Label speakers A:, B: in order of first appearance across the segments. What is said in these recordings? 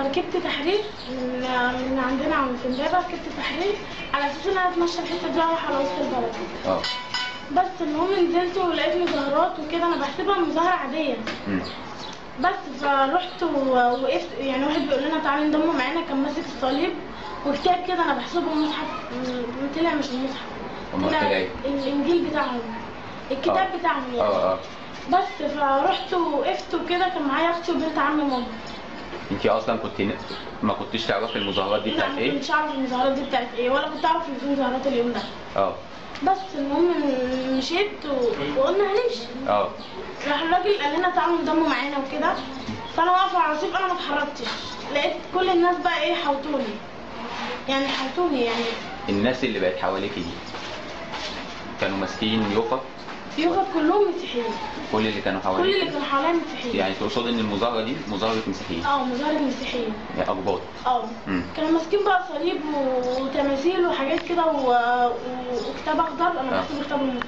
A: ركبت تحرير من عندنا في امبابه، ركبت تحرير على اساس ان انا اتمشى الحته دي اروح على وسط البلد. بس المهم نزلت ولقيت مظاهرات وكده، انا بحسبها مظاهره عاديه. بس فرحت ووقفت، يعني واحد بيقول لنا تعالوا انضموا معانا، كان ماسك الصليب وكتاب كده، انا بحسبه مصحف، طلع مش المصحف، طلع الانجيل بتاعهم، الكتاب بتاعهم يعني. بس فرحت ووقفت وكده، كان معايا اختي وبنت عمي ماما.
B: انتي اصلا ما كنتش تعرفي المظاهرات دي بتاعت ايه؟
A: لا، ما كنتش اعرف المظاهرات دي بتاعت ايه، ولا كنت اعرف ان في مظاهرات اليوم ده. بس المهم مشيت وقلنا هنمشي. راح الراجل قال لنا تعالوا انضموا معانا وكده، فانا واقفه على الرصيف، انا ما اتحركتش، لقيت كل الناس بقى ايه حوطوني، يعني
B: الناس اللي بقت حواليكي دي كانوا ماسكين يوفط
A: كلهم مسيحيين.
B: كل اللي كانوا حواليا مسيحيين. يعني تقصد ان المظاهره دي مظاهره مسيحيين؟
A: مظاهره مسيحيين،
B: يعني اقباط.
A: كانوا ماسكين بقى صليب وتماثيل وحاجات كده وكتاب اخضر، انا بحسب كتاب المسيح.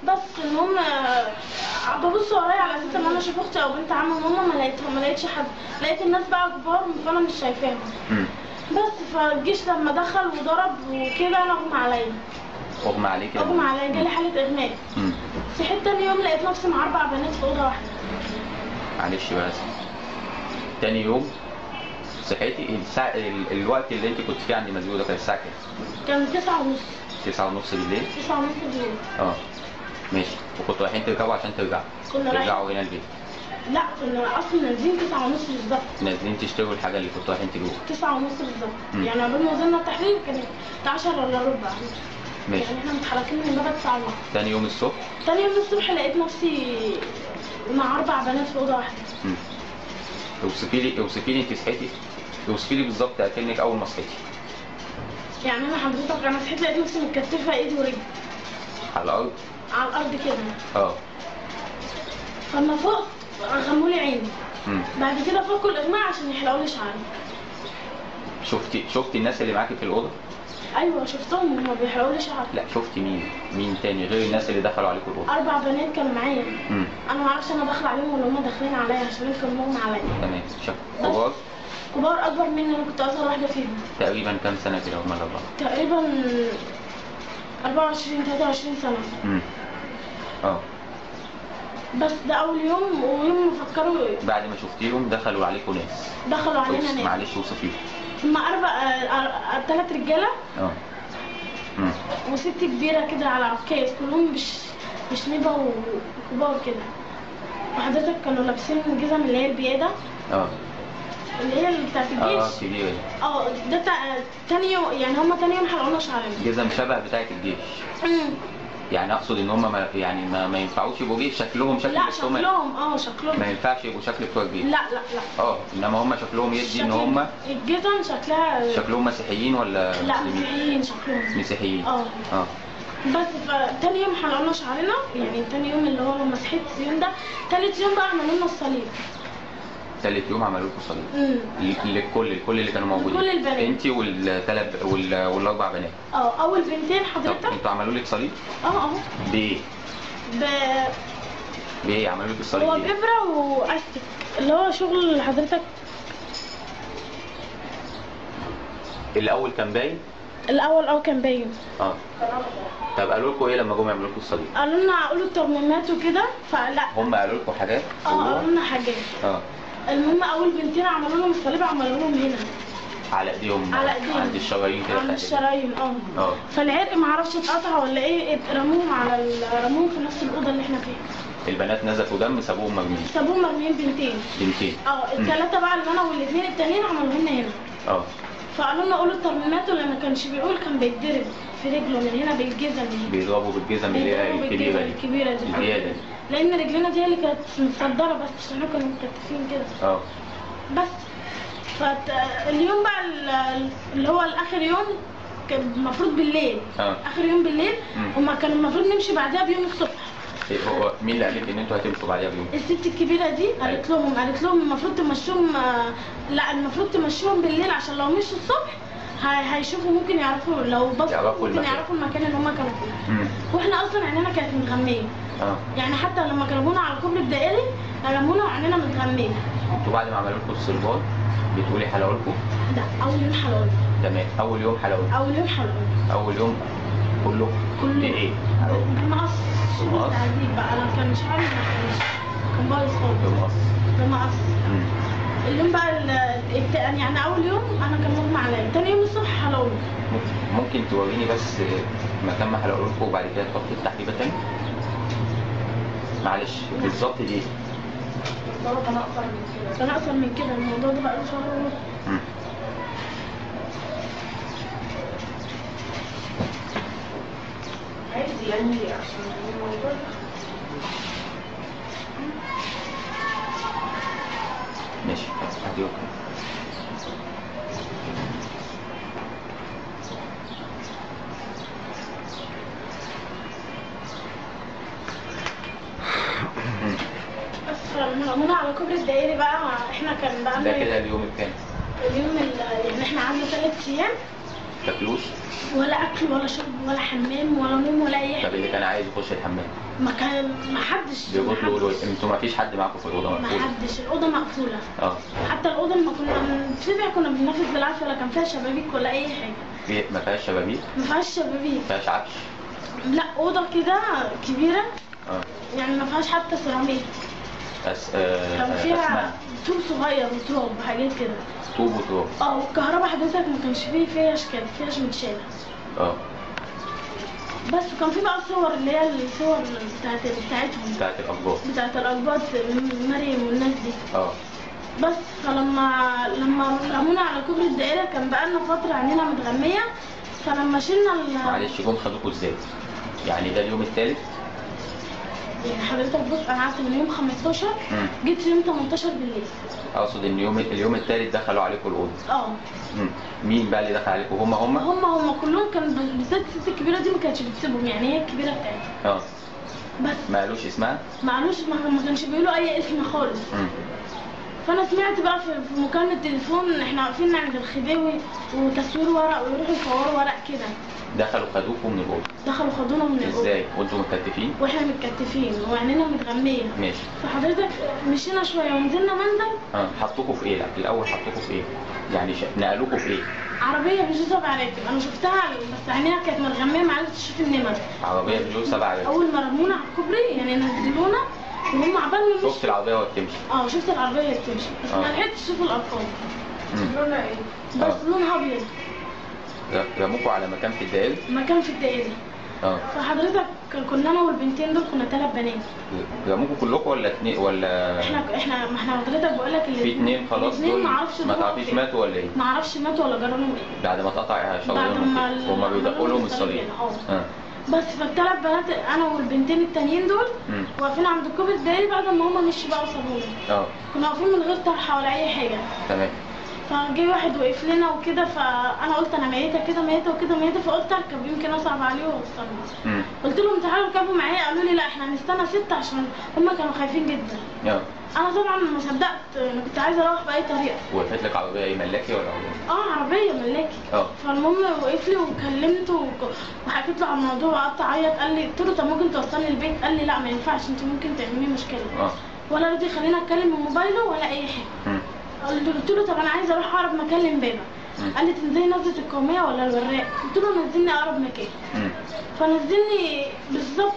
A: بس المهم ببص ورايا على اساس ان انا اشوف اختي او بنت عمي وماما، ما لقيتش حد، لقيت الناس بقى كبار فانا مش شايفاهم. بس فالجيش لما دخل وضرب وكده انا اغمى عليا.
B: اغمى عليكي؟
A: اغمى عليا، جالي حاله اغماء. صحيت تاني يوم لقيت نفسي مع 4 بنات في اوضه واحده.
B: معلش بس، تاني يوم صحيتي الوقت اللي انت كنت فيه عند مسجون ده كان الساعه كام؟
A: كان 9:30.
B: 9:30 بالليل؟
A: 9:30 بالليل.
B: ماشي. وكنتوا رايحين ترجعوا عشان ترجعوا هنا البيت؟
A: لا، كنا اصلا نازلين 9:30 بالظبط.
B: نازلين تشتروا الحاجه اللي كنتوا رايحين تجيبوها
A: 9:30 بالظبط. يعني قبل ما وصلنا التحرير كانت 10 الا ربع.
B: ماشي.
A: يعني احنا متحركين من بابا 9:30.
B: تاني يوم الصبح؟
A: تاني يوم الصبح لقيت نفسي مع 4 بنات في اوضه واحده.
B: اوصفي لي انت صحيتي، اوصفي لي بالظبط اكنك اول ما صحيتي.
A: يعني انا حضرتك انا صحيت لقيت نفسي متكتفه ايدي ورجلي
B: على الارض؟
A: على الارض كده. فلما فقت غموا لي عيني. بعد كده فكوا الاغماء عشان يحلقوا لي شعري.
B: شفتي الناس اللي معاكي في الاوضه؟
A: ايوه شفتهم، هما بيحلقوا لي شعري.
B: لا، شفتي مين تاني غير الناس اللي دخلوا عليكم الاوضه؟
A: 4 بنات كانوا معايا. انا ما اعرفش انا داخله عليهم ولا هما داخلين عليا، عشان كانوا مغمى عليا.
B: تمام. كبار
A: اكبر مني، انا كنت اصغر واحده فيهم.
B: تقريبا كام سنه كده هما الاربعه؟
A: تقريبا 24 23 سنه. بس ده اول يوم، ويوم ما فكروا
B: بعد ما شفتيهم دخلوا عليكم ناس.
A: دخلوا علينا ناس.
B: معلش وصفيهم.
A: هما 3 رجاله وست كبيره كده على عكاز، كلهم مش نبا وكبار كده. وحضرتك كانوا لابسين جزم اللي هي البياده، اللي هي بتاعت الجيش.
B: كبيره.
A: ده تاني يوم، يعني هما تاني يوم حلقونا شعرنا.
B: جزم شبه بتاعت الجيش. يعني اقصد ان هم ما ينفعوش يبقوا جيش، شكلهم شكل.
A: لا شكلهم
B: ما ينفعش يبقوا شكل بتوع الجيش.
A: لا
B: انما هم شكلهم يدي ان هم
A: الجزم شكلهم
B: مسيحيين ولا
A: لا مسيحيين؟ شكلهم
B: مسيحيين.
A: بس فتاني يوم حلقونا شعرنا، يعني تاني يوم اللي هو لما صحيت اليوم ده. تالت يوم بقى عملوا لنا الصليب.
B: تالت يوم عملوا لكم صليب؟ الكل اللي كانوا موجودين؟
A: كل البنات.
B: انت والاربع بنات؟
A: اول بنتين حضرتك.
B: طب انتوا عملوا لك صليب؟ بايه؟ بايه عملوا لك الصليب؟
A: هو بإبرة واستك، اللي هو شغل حضرتك.
B: الاول كان باين؟
A: الاول كان باين.
B: طب قالوا لكم ايه لما جم يعملوا لكم الصليب؟
A: قالوا لنا قولوا الترميمات وكده، فلا
B: هم قالوا لكم حاجات؟
A: قالوا لنا حاجات. المهم اول بنتين عملوا لهم الصليب، عملوا لهم هنا
B: على ايديهم عند الشرايين كده.
A: عند الشرايين. فالعرق ما اعرفش اتقطع ولا ايه، رموهم في نفس الاوضه اللي احنا فيها.
B: البنات نزفوا دم، سابوهم مرميين؟
A: سابوهم مرميين بنتين. الثلاثه بقى اللي انا والاثنين التانيين عملوا لنا هنا. فقالوا لنا قولوا الترميمات، واللي ما كانش بيقول كان بيتضرب في رجله من هنا بالجزم دي.
B: بيضربوا بالجزم اللي هي الكبيره دي الزياده دي،
A: لان رجلنا دي اللي كانت متصدره، بس احنا كنا مكتفين كده. بس فاليوم بقى اللي هو الاخر يوم كان المفروض بالليل. اخر يوم بالليل، وما كان المفروض نمشي بعدها بيوم الصبح.
B: هو مين اللي قال لك ان انتوا هتمشوا بعدها بيوم؟
A: الست الكبيره دي قالت لهم المفروض تمشوهم. لا، المفروض تمشوهم بالليل، عشان لو مشوا الصبح هيشوفوا، ممكن يعرفوا، لو بصوا ممكن يعرفوا المكان اللي هم كانوا فيه. واحنا اصلا عينينا كانت متغميه. يعني حتى لما كلمونا على الكوبري الدائري رمونا وعينينا متغميه.
B: انتوا بعد ما عملوا لكم الصليبات بتقولي حلقولكم؟
A: لا اول يوم حلقولنا.
B: تمام، اول يوم حلقولكم.
A: اول يوم حلقولنا.
B: اول يوم كله بايه؟
A: بمقص.
B: بمقص؟
A: تعذيب بقى، انا كان شعري كان بايظ خالص.
B: بمقص.
A: بمقص. اليوم بقى يعني اول يوم انا كان مغمى عليا، تاني يوم الصبح حلقولنا.
B: ممكن توريني بس مكان ما حلقولكم وبعد كده تحطي التحليبه تاني؟ معلش بالظبط دي.
A: بابا كان اقصر من كده. كان اقصر من كده، الموضوع ده بقى له شهر ونص. عادي يعني عشان الموضوع ده.
B: ماشي هدي اوكي.
A: بس من على كوبري الدائري بقى، احنا كان بقى
B: ده كده اليوم الكام؟
A: اليوم يعني احنا قعدنا 3 ايام.
B: تاكلوش؟
A: ولا اكل ولا شرب ولا حمام ولا نوم ولا اي حاجه.
B: طب اللي كان عايز يخش الحمام؟
A: ما حدش.
B: بيقولوا انتوا ما فيش حد معاكم في الاوضه مقفوله؟
A: ما حدش، الاوضه مقفوله.
B: اه.
A: حتى الاوضه اللي كنا بننفذ بالعافيه، ولا كان فيها شبابيك ولا اي حاجه.
B: ما فيهاش شبابيك؟
A: ما فيهاش شبابيك.
B: ما فيهاش عفش؟
A: لا، اوضه كده كبيره.
B: اه.
A: يعني ما فيهاش حتى سيراميك.
B: بس
A: كان فيها طوب صغير وتراب وحاجات كده.
B: طوب وتراب.
A: والكهرباء حضرتك ما كانش فيه فيش متشالة. بس كان في بقى صور، اللي هي الصور بتاعتهم.
B: بتاعت الأقباط.
A: بتاعت الأقباط، مريم والناس دي. بس فلما رمونا على كوبري الدائرة، كان بقالنا فترة عينينا متغمية، فلما شلنا
B: معلش جم خدوكوا ازاي؟ يعني ده اليوم الثالث؟
A: يعني حضرتك بص، انا قعدت من يوم 15 جيت يوم 18 بالليل.
B: اقصد ان اليوم الثالث دخلوا عليكم الاوضه. مين بقى اللي دخل عليكم؟ هم
A: كلهم كانوا، بالذات الست الكبيره دي ما كانتش بتسيبهم، يعني هي الكبيره بتاعتها. بس
B: ما قالوش اسمها؟
A: ما كانش بيقولوا اي اسم خالص. فانا سمعت بقى في مكالمه تليفون احنا واقفين عند الخديوي وتصوير ورق، ويروحوا يصوروا ورق كده.
B: دخلوا خدوكم من الاوضه؟
A: دخلوا خدونا من الاوضه.
B: ازاي؟ وانتم متكتفين؟
A: واحنا متكتفين وعينينا متغميه.
B: ماشي.
A: فحضرتك مشينا شويه ونزلنا منزل.
B: حطوكوا في ايه؟ لا الاول حطوكوا في ايه؟ يعني نقلوكوا في ايه؟
A: عربيه بيجو 7 راكب، انا شفتها بس عينيها كانت متغميه، ما عرفتش اشوف النمر.
B: عربيه بيجو 7 راكب.
A: اول ما رمونا على الكوبري يعني نزلونا وهم عبال ما
B: شفت العربيه وهي بتمشي؟
A: شفت العربيه وهي بتمشي، بس ما لحقتش اشوف الارقام. لونها ايه؟ بس لونها ابيض.
B: رموكوا على مكان في الدائري؟
A: مكان في الدائري. فحضرتك كنا انا والبنتين دول، كنا 3 بنات.
B: رموكوا كلكم ولا 2 ولا؟
A: احنا حضرتك بقول لك
B: في 2 خلاص دول ما تعرفيش ماتوا ولا ايه؟
A: ما اعرفش ماتوا ولا جرالهم ايه.
B: بعد ما اتقطع شرايينهم هما بيدقوا لهم الصليب.
A: بس فالثلاث بنات انا والبنتين التانيين دول واقفين عند الكوبري الدائري، بعد ما هما مشوا بقى وسابونا. كنا واقفين من غير طرحه ولا اي حاجه.
B: تمام.
A: فجه واحد وقف لنا وكده، فانا قلت انا ميته كده ميته وكده ميته، فقلت اركب يمكن اصعب عليه واوصلنا. قلت لهم تعالوا اركبوا معايا، قالوا لي لا احنا هنستنى 6 عشان هم كانوا خايفين جدا. انا طبعا ما صدقت، انا كنت عايزه اروح باي طريقه.
B: وقفت لك عربيه ايه، ملاكي ولا عربيه؟
A: عربيه ملاكي. فالمهم وقف لي وكلمته وحكيت له على الموضوع، وقعدت اعيط. قال لي، قلت له طب ممكن توصلني البيت؟ قال لي لا ما ينفعش، انت ممكن تعملي مشكله. ولا رضي يخليني اتكلم من موبايله ولا اي حاجه. قلت له طب انا عايزه اروح اقرب مكان لامبابه. قال لي تنزلي نزله القوميه ولا الوراق؟ قلت له نزلني اقرب مكان. فنزلني بالظبط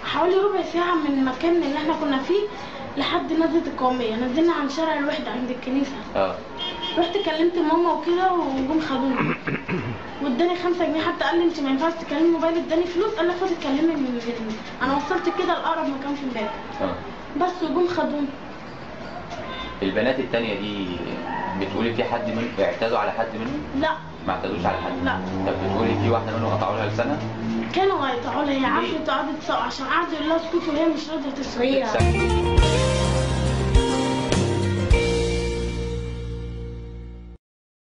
A: حوالي ربع ساعه من المكان اللي احنا كنا فيه لحد نزله القوميه. نزلنا عند شارع الوحده عند الكنيسه. رحت كلمت ماما وكده وجم خدوني واداني 5 جنيه. حتى قال لي انت ما ينفعش تكلمي موبايل، اداني فلوس. قال لي خدي اتكلمي من انا وصلت كده لاقرب مكان في امبابه. بس وجم خدوني.
B: البنات التانية دي بتقولي في حد منهم اعتادوا على حد منهم؟
A: لا
B: ما اعتادوش على حد؟
A: لا.
B: طب بتقولي في واحدة منهم قطعوا لها لسانها؟
A: كانوا هيقطعوا لها، هي عافية قعدت عشان قعدوا يقولوا لها اسكتي وهي مش راضية تسكت.